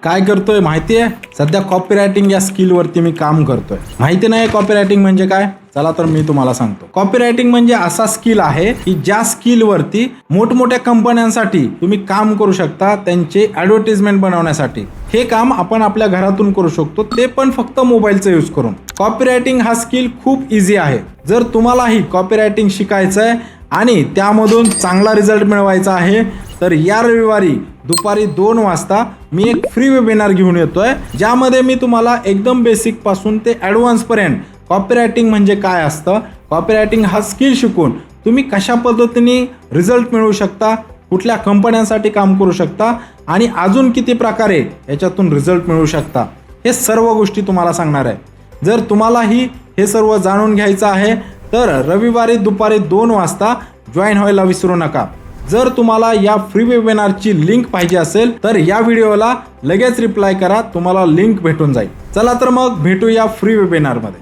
काय करतोय माहिती आहे? सध्या कॉपीरायटिंग या स्किल वरती मी काम करतोय. माहिती नाही कॉपीरायटिंग म्हणजे काय? चला तर मी तुम्हाला सांगतो. कॉपीरायटिंग म्हणजे असा स्किल आहे की ज्या स्किल वरती मोठमोठ्या कंपन्यांसाठी तुम्ही काम करू शकता, त्यांचे ऍडव्हर्टाइजमेंट बनवण्यासाठी. हे काम आपण आपल्या घरातून करू शकतो, ते पण फक्त मोबाईलचा यूज करून. कॉपीरायटिंग हा स्किल खूप इझी आहे. जर तुम्हालाही कॉपीरायटिंग शिकायचं आहे आणि त्यामधून चांगला रिझल्ट मिळवायचा आहे तर या रविवारी दुपारी 2 वाजता मी एक फ्री वेबिनार घेऊन येतोय, ज्यामध्ये मी तुम्हाला एकदम बेसिक पासून ते ॲडव्हान्स पर्यंत कॉपीरायटिंग म्हणजे काय असतं, कॉपीरायटिंग हा स्किल शिकून तुम्ही कशा पद्धतीने रिझल्ट मिळवू शकता, कुठल्या कंपन्यांसाठी काम करू शकता आणि अजून किती प्रकारे याच्यातून रिझल्ट मिळवू शकता, हे सर्व गोष्टी तुम्हाला सांगणार आहे. जर तुम्हालाही हे सर्व जाणून घ्यायचं आहे तर रविवारी दुपारी 2 वाजता जॉईन व्हायला विसरू नका. जर तुम्हाला या फ्री वेबिनारची लिंक पाहिजे असेल तर या व्हिडिओला लगेच रिप्लाय करा, तुम्हाला लिंक भेटून जाईल. चला तर मग भेटूया फ्री वेबिनारमध्ये.